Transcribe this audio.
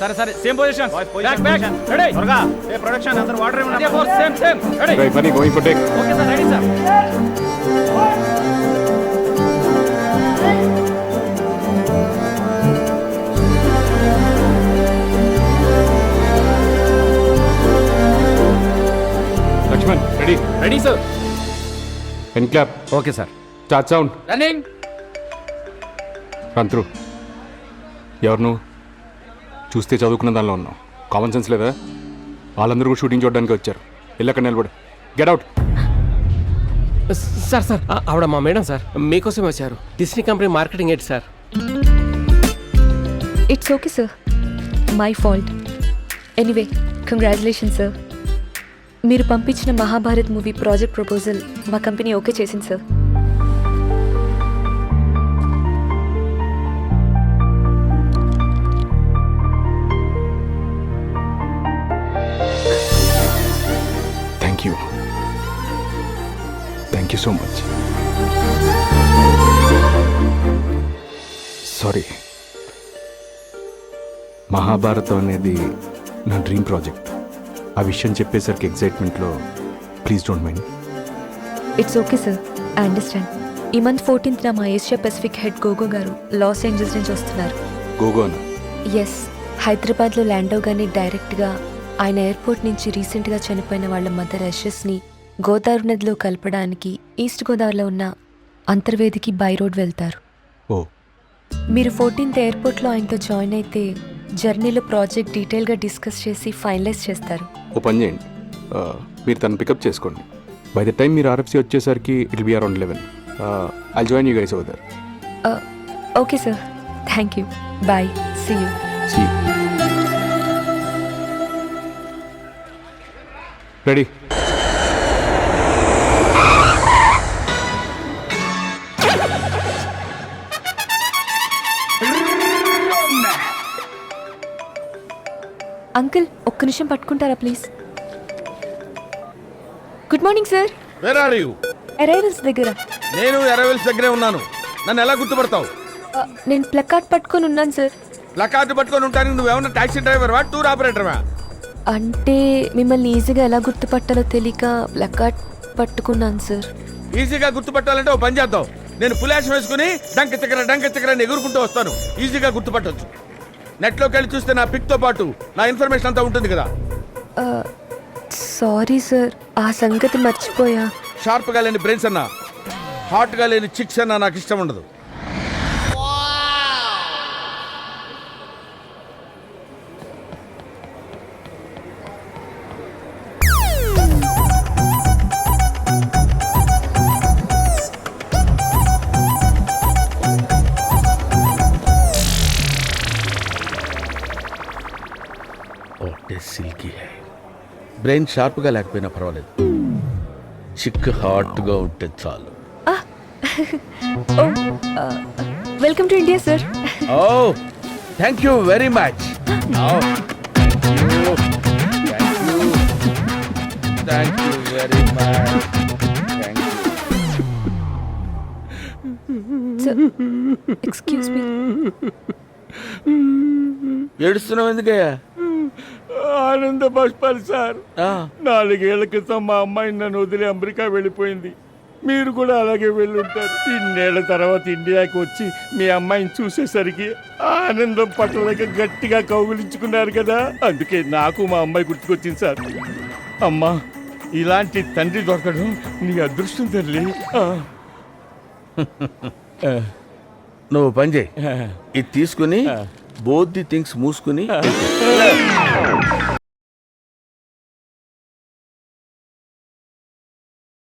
సరే సరే same position back back ready త్వరగా ఏ ప్రొడక్షన్ అందరూ వాటర్ అదే four same same ready Right, buddy, going for take. Okay sir ready sir Lakshman, ready? Ready sir And clap. Okay sir Start sound. Running Run through. ఎవరు నువ్వు చూస్తే చదువుకున్న దానిలో ఉన్నావు common sense లేదా వాళ్ళందరూ కూడా షూటింగ్ చూడడానికి వచ్చారు వెళ్ళక్కడ నిలబడు గెట్ అవుట్ సార్ సార్ ఆవిడ మా మేడం సార్ మీకోసం వచ్చారు Disney company marketing head sir. It's okay sir, my fault. Anyway congratulation sir. మీరు పంపించిన మహాభారత్ మూవీ ప్రాజెక్ట్ ప్రపోజల్ మా కంపెనీ ఓకే చేసింది sir. Thank you so much. Sorry, Mahabharatam అనేది నా డ్రీమ్ ప్రాజెక్ట్. ఆ విషయం చెప్పేసరికి ఎగ్జైట్మెంట్లో please don't mind. It's okay sir, I understand. ఈ మంత్ 14th మా ఏషియా పెసిఫిక్ హెడ్ గోగో గారు లాస్ ఏంజల్స్ నుంచి వస్తున్నారు. గోగోనా? ఎస్, హైదరాబాద్లో ల్యాండ్ అవగానే డైరెక్ట్గా ఆయన ఎయిర్పోర్ట్ నుంచి రీసెంట్గా చనిపోయిన వాళ్ళ మదర్ యశస్ని గోదావరి నదిలో కలపడానికి ఈస్ట్ గోదావరిలో ఉన్న అంతర్వేదికి బై రోడ్ వెళ్తారు. ఓ, మీరు 14th ఎయిర్పోర్ట్లో ఆయనతో జాయిన్ అయితే జర్నీలో ప్రాజెక్ట్ డీటెయిల్గా డిస్కస్ చేసి ఫైనలైజ్ చేస్తారు. ఓ పని చేయండి, మీరు తను పికప్ చేసుకోండి. బై ద టైం మీరు ఆర్ఎఫ్సి వచ్చేసరికి it be around 11. I join you guys over there. Okay sir, thank you, bye, see you. See you. Ready? Uncle ఒక్క నిమిషం పట్టుకుంటారా please? Good morning sir. Where are you? Arrivals దగ్గర. నేను arrivals దగ్గరే ఉన్నాను. నన్ను ఎలా గుర్తుపడతావు? నేను ప్లకార్డ్ పట్టుకొని ఉన్నాను సార్. ప్లకార్డు పట్టుకొని ఉంటాను. నువ్వేమన్నా టాక్సీ డ్రైవర్వా, టూర్ ఆపరేటర్వా? అంటే మిమ్మల్ని ఈజీగా ఎలా గుర్తుపట్టాలో తెలియక ప్లకార్డ్ పట్టుకున్నాను సార్. ఈజీగా గుర్తుపట్టాలంటే ఓ పని చేద్దాం. నేను పులాష్ వేసుకుని డంక చక్ర ఎగురుకుంటూ వస్తాను. ఈజీగా గుర్తుపట్టొచ్చు. నెట్లోకి వెళ్ళి చూస్తే నా పిక్తో పాటు నా ఇన్ఫర్మేషన్ అంతా ఉంటుంది కదా. సారీ సార్, ఆ సంగతి మర్చిపోయా. షార్ప్గా లేని బ్రెయిన్స్ అన్నా, హాట్గా లేని చిక్స్ అన్నా నాకు ఇష్టం ఉండదు. Silky high. బ్రెయిన్ షార్ప్గా లేకపోయినా పర్వాలేదు, చిక్ హాట్గా ఉంటే చాలు. Welcome to India sir. Oh thank you very much. Thank you very much. Excuse me. ఏడుస్తున్నావు ఎందుకయ్యా? ఆనంద బాష్పాలు సార్. 4 ఏళ్ల క్రితం మా అమ్మాయి నన్ను వదిలి అమెరికా వెళ్ళిపోయింది. మీరు కూడా అలాగే వెళ్ళుంటారు. 2 తర్వాత ఇండియాకి వచ్చి మీ అమ్మాయిని చూసేసరికి ఆనందం పట్టలేక గట్టిగా కౌగిలించుకున్నారు కదా, అందుకే నాకు మా అమ్మాయి గుర్తుకొచ్చింది సార్. అమ్మా, ఇలాంటి తండ్రి దొరకడం నీ అదృష్టం తల్లి. నువ్వు పని చేయి, ఇది తీసుకుని బోత్ ది థింగ్స్ మూసుకుని